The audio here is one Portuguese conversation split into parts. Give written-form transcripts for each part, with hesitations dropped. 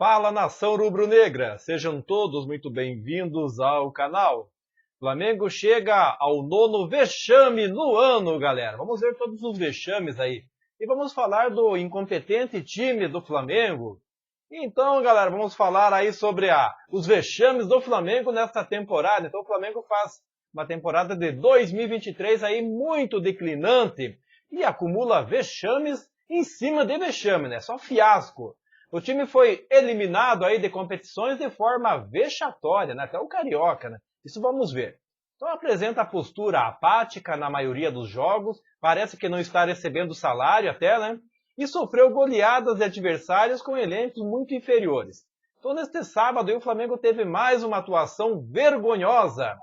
Fala, nação rubro-negra! Sejam todos muito bem-vindos ao canal. Flamengo chega ao 9º vexame no ano, galera. Vamos ver todos os vexames aí. E vamos falar do incompetente time do Flamengo. Então, galera, vamos falar aí sobre os vexames do Flamengo nesta temporada. Então, o Flamengo faz uma temporada de 2023 aí muito declinante e acumula vexames em cima de vexame, né? Só fiasco. O time foi eliminado aí de competições de forma vexatória, né? Até o Carioca, né? Isso vamos ver. Então apresenta a postura apática na maioria dos jogos, parece que não está recebendo salário até, né? E sofreu goleadas de adversários com elencos muito inferiores. Então neste sábado o Flamengo teve mais uma atuação vergonhosa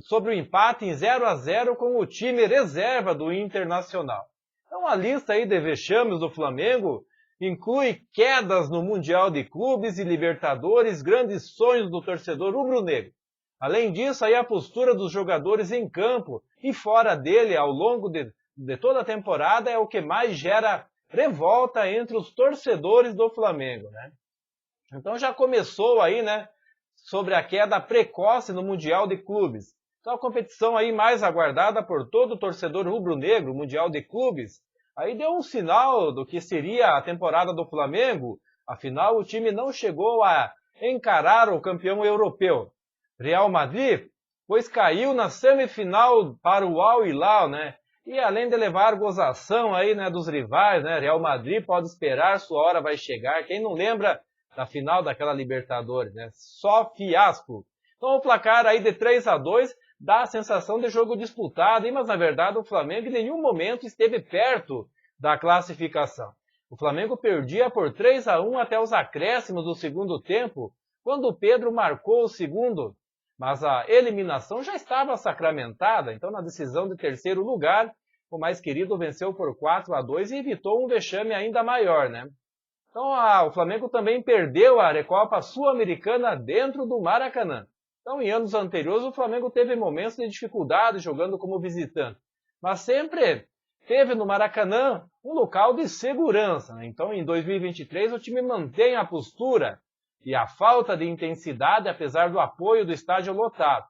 sobre o empate em 0-0 com o time reserva do Internacional. Então a lista aí de vexames do Flamengo inclui quedas no Mundial de Clubes e Libertadores, grandes sonhos do torcedor rubro-negro. Além disso, aí a postura dos jogadores em campo e fora dele ao longo de toda a temporada é o que mais gera revolta entre os torcedores do Flamengo, né? Então já começou aí, né, sobre a queda precoce no Mundial de Clubes. Então a competição aí mais aguardada por todo torcedor rubro-negro, o Mundial de Clubes, aí deu um sinal do que seria a temporada do Flamengo. Afinal, o time não chegou a encarar o campeão europeu, Real Madrid, pois caiu na semifinal para o Al Hilal, né? E além de levar gozação aí, né, dos rivais, né? Real Madrid pode esperar, sua hora vai chegar. Quem não lembra da final daquela Libertadores, né? Só fiasco. Então o placar aí de 3-2 dá a sensação de jogo disputado, mas na verdade o Flamengo em nenhum momento esteve perto da classificação. O Flamengo perdia por 3-1 até os acréscimos do segundo tempo, quando o Pedro marcou o segundo. Mas a eliminação já estava sacramentada, então na decisão de terceiro lugar, o mais querido venceu por 4-2 e evitou um vexame ainda maior, né? Então o Flamengo também perdeu a Recopa Sul-Americana dentro do Maracanã. Então, em anos anteriores, o Flamengo teve momentos de dificuldade jogando como visitante, mas sempre teve no Maracanã um local de segurança, né? Então, em 2023, o time mantém a postura e a falta de intensidade, apesar do apoio do estádio lotado.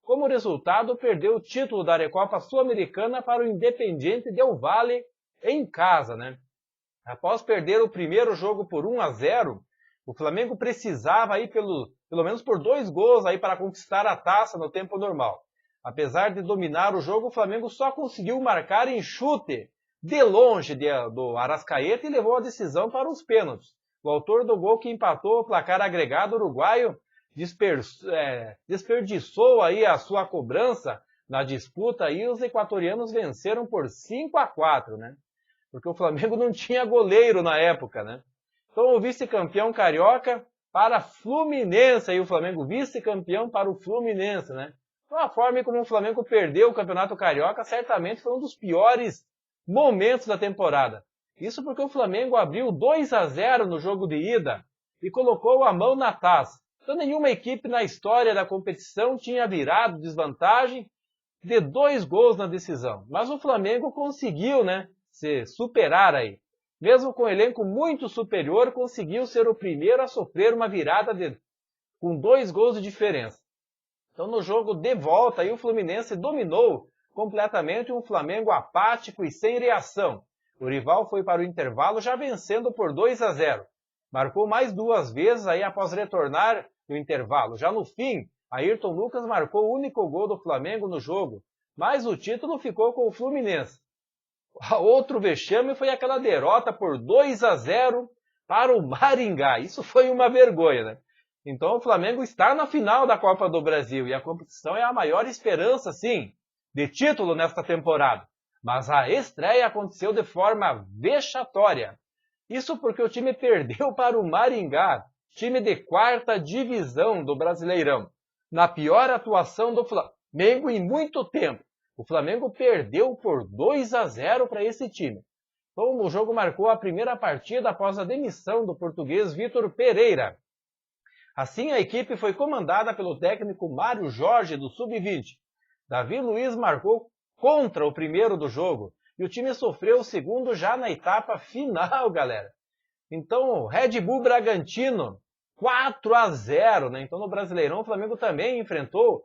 Como resultado, perdeu o título da Recopa Sul-Americana para o Independiente Del Valle em casa, né? Após perder o primeiro jogo por 1-0, o Flamengo precisava aí pelo menos por 2 gols aí para conquistar a taça no tempo normal. Apesar de dominar o jogo, o Flamengo só conseguiu marcar em chute de longe do Arrascaeta e levou a decisão para os pênaltis. O autor do gol que empatou o placar agregado uruguaio desperdiçou aí a sua cobrança na disputa e os equatorianos venceram por 5-4, né? Porque o Flamengo não tinha goleiro na época, né? Então o vice-campeão carioca para Fluminense, aí o Flamengo vice-campeão para o Fluminense, né? Então a forma como o Flamengo perdeu o Campeonato Carioca certamente foi um dos piores momentos da temporada. Isso porque o Flamengo abriu 2-0 no jogo de ida e colocou a mão na taça. Então nenhuma equipe na história da competição tinha virado desvantagem de 2 gols na decisão. Mas o Flamengo conseguiu, né, se superar aí. Mesmo com um elenco muito superior, conseguiu ser o primeiro a sofrer uma virada com 2 gols de diferença. Então no jogo de volta, aí, o Fluminense dominou completamente um Flamengo apático e sem reação. O rival foi para o intervalo já vencendo por 2-0. Marcou mais 2 vezes aí após retornar do intervalo. Já no fim, Ayrton Lucas marcou o único gol do Flamengo no jogo, mas o título ficou com o Fluminense. Outro vexame foi aquela derrota por 2-0 para o Maringá. Isso foi uma vergonha, né? Então o Flamengo está na final da Copa do Brasil e a competição é a maior esperança, sim, de título nesta temporada. Mas a estreia aconteceu de forma vexatória. Isso porque o time perdeu para o Maringá, time de 4ª divisão do Brasileirão. Na pior atuação do Flamengo em muito tempo. O Flamengo perdeu por 2-0 para esse time. Então, o jogo marcou a primeira partida após a demissão do português Vitor Pereira. Assim, a equipe foi comandada pelo técnico Mário Jorge, do Sub-20. Davi Luiz marcou contra o primeiro do jogo e o time sofreu o segundo já na etapa final, galera. Então, Red Bull Bragantino, 4-0, né? Então, no Brasileirão, o Flamengo também enfrentou.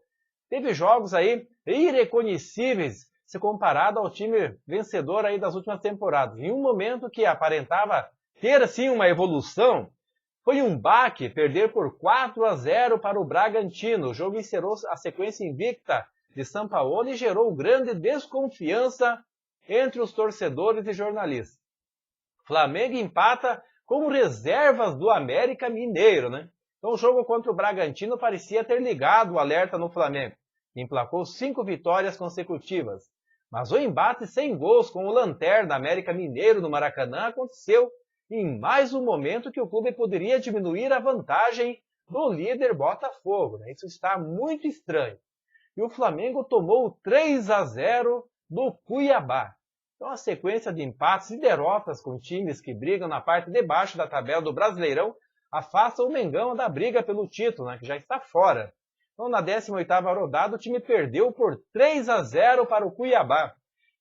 Teve jogos aí irreconhecíveis se comparado ao time vencedor aí das últimas temporadas. Em um momento que aparentava ter, assim, uma evolução, foi um baque perder por 4-0 para o Bragantino. O jogo encerrou a sequência invicta de Sampaoli e gerou grande desconfiança entre os torcedores e jornalistas. Flamengo empata com reservas do América Mineiro, né? Então o jogo contra o Bragantino parecia ter ligado o alerta no Flamengo, que emplacou 5 vitórias consecutivas. Mas o embate sem gols com o lanterna América Mineiro no Maracanã aconteceu em mais um momento que o clube poderia diminuir a vantagem do líder Botafogo, né? Isso está muito estranho. E o Flamengo tomou 3-0 do Cuiabá. Então a sequência de empates e derrotas com times que brigam na parte de baixo da tabela do Brasileirão afasta o Mengão da briga pelo título, né, que já está fora. Então na 18ª rodada o time perdeu por 3-0 para o Cuiabá,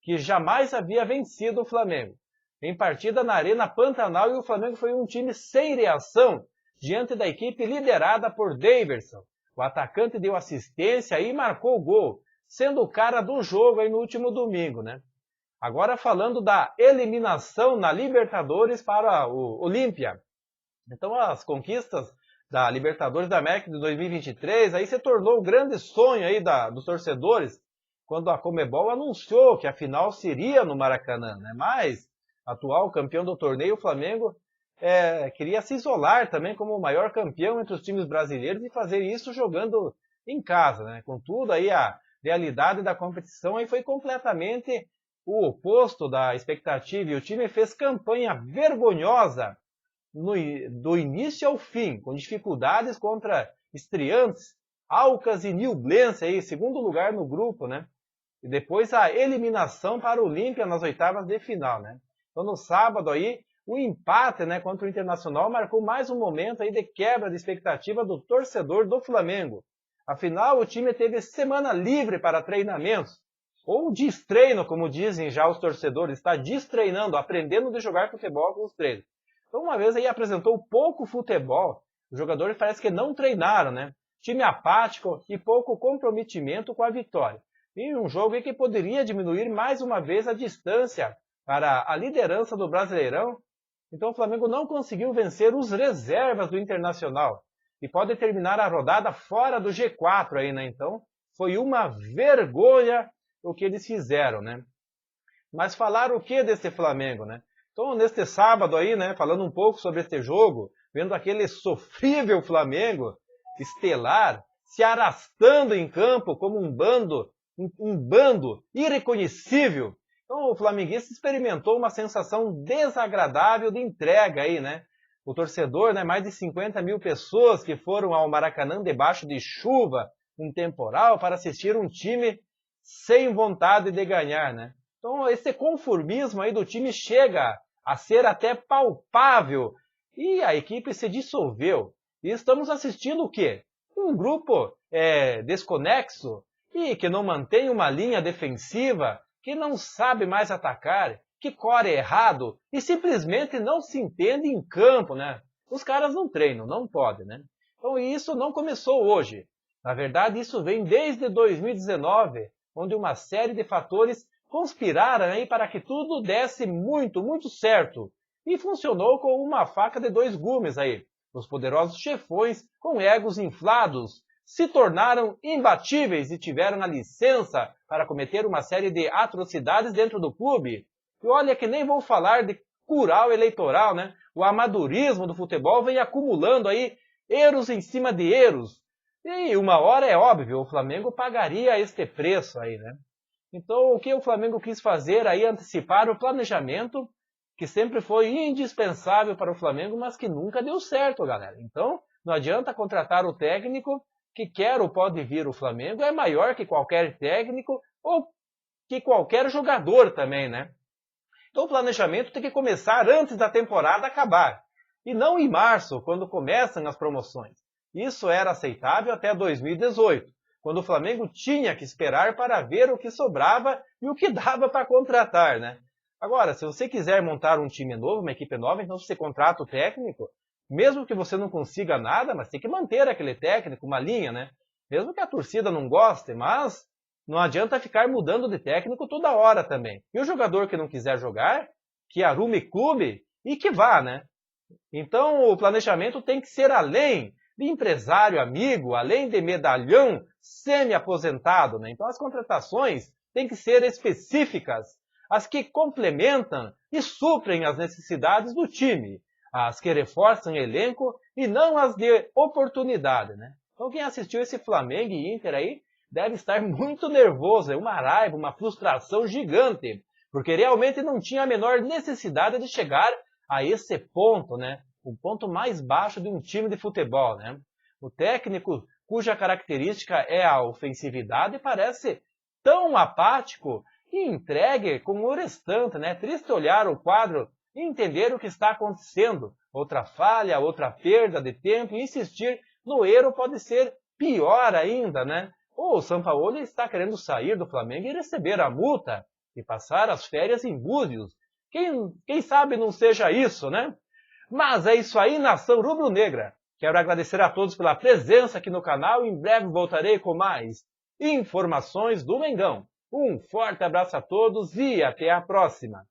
que jamais havia vencido o Flamengo. Em partida na Arena Pantanal, e o Flamengo foi um time sem reação diante da equipe liderada por Daverson. O atacante deu assistência e marcou o gol, sendo o cara do jogo aí no último domingo, né? Agora falando da eliminação na Libertadores para o Olímpia. Então as conquistas da Libertadores da América de 2023 aí se tornou o grande sonho aí dos torcedores quando a Conmebol anunciou que a final seria no Maracanã, né? Mas atual campeão do torneio, o Flamengo queria se isolar também como o maior campeão entre os times brasileiros e fazer isso jogando em casa, né? Contudo, aí a realidade da competição aí foi completamente o oposto da expectativa e o time fez campanha vergonhosa do início ao fim, com dificuldades contra estreantes, Alcas e Nublense, aí, segundo lugar no grupo, né? E depois a eliminação para o Olímpia nas oitavas de final, né? Então no sábado aí, o empate, né, contra o Internacional marcou mais um momento aí de quebra de expectativa do torcedor do Flamengo. Afinal, o time teve semana livre para treinamentos, ou destreino, como dizem já os torcedores, está destreinando, aprendendo de jogar futebol com os treinos. Então uma vez aí apresentou pouco futebol, os jogadores parece que não treinaram, né? Time apático e pouco comprometimento com a vitória. E um jogo aí que poderia diminuir mais uma vez a distância para a liderança do Brasileirão. Então o Flamengo não conseguiu vencer os reservas do Internacional e pode terminar a rodada fora do G4 aí, né? Então foi uma vergonha o que eles fizeram, né? Mas falaram o que desse Flamengo, né? Então neste sábado aí, né, falando um pouco sobre este jogo, vendo aquele sofrível Flamengo estelar se arrastando em campo como um bando irreconhecível. Então o flamenguista experimentou uma sensação desagradável de entrega aí, né? O torcedor, né, mais de 50 mil pessoas que foram ao Maracanã debaixo de chuva, um temporal, para assistir um time sem vontade de ganhar, né? Então esse conformismo aí do time chega a ser até palpável e a equipe se dissolveu. E estamos assistindo o quê? Um grupo desconexo e que não mantém uma linha defensiva, que não sabe mais atacar, que corre errado e simplesmente não se entende em campo, né? Os caras não treinam, não podem, né? Então isso não começou hoje. Na verdade, isso vem desde 2019, onde uma série de fatores conspiraram aí para que tudo desse muito, muito certo. E funcionou com uma faca de dois gumes aí. Os poderosos chefões, com egos inflados, se tornaram imbatíveis e tiveram a licença para cometer uma série de atrocidades dentro do clube. E olha que nem vou falar de curral eleitoral, né? O amadorismo do futebol vem acumulando aí erros em cima de erros. E uma hora é óbvio, o Flamengo pagaria este preço aí, né? Então o que o Flamengo quis fazer aí, antecipar o planejamento, que sempre foi indispensável para o Flamengo, mas que nunca deu certo, galera. Então não adianta contratar o técnico que quer ou pode vir o Flamengo, é maior que qualquer técnico ou que qualquer jogador também, né? Então o planejamento tem que começar antes da temporada acabar, e não em março, quando começam as promoções. Isso era aceitável até 2018, quando o Flamengo tinha que esperar para ver o que sobrava e o que dava para contratar, né? Agora, se você quiser montar um time novo, uma equipe nova, então você contrata o técnico, mesmo que você não consiga nada, mas tem que manter aquele técnico, uma linha, né? Mesmo que a torcida não goste, mas não adianta ficar mudando de técnico toda hora também. E o jogador que não quiser jogar, que arrume clube e que vá, né? Então o planejamento tem que ser além de empresário amigo, além de medalhão semi-aposentado, né? Então as contratações têm que ser específicas, as que complementam e suprem as necessidades do time, as que reforçam o elenco e não as de oportunidade, né? Então quem assistiu esse Flamengo e Inter aí deve estar muito nervoso, é uma raiva, uma frustração gigante, porque realmente não tinha a menor necessidade de chegar a esse ponto, né? O ponto mais baixo de um time de futebol, né? O técnico cuja característica é a ofensividade parece tão apático e entregue como o restante, né? Triste olhar o quadro e entender o que está acontecendo. Outra falha, outra perda de tempo e insistir no erro pode ser pior ainda, né? Ou o Sampaoli está querendo sair do Flamengo e receber a multa e passar as férias em Búzios. Quem sabe não seja isso, né? Mas é isso aí, nação rubro-negra. Quero agradecer a todos pela presença aqui no canal e em breve voltarei com mais informações do Mengão. Um forte abraço a todos e até a próxima!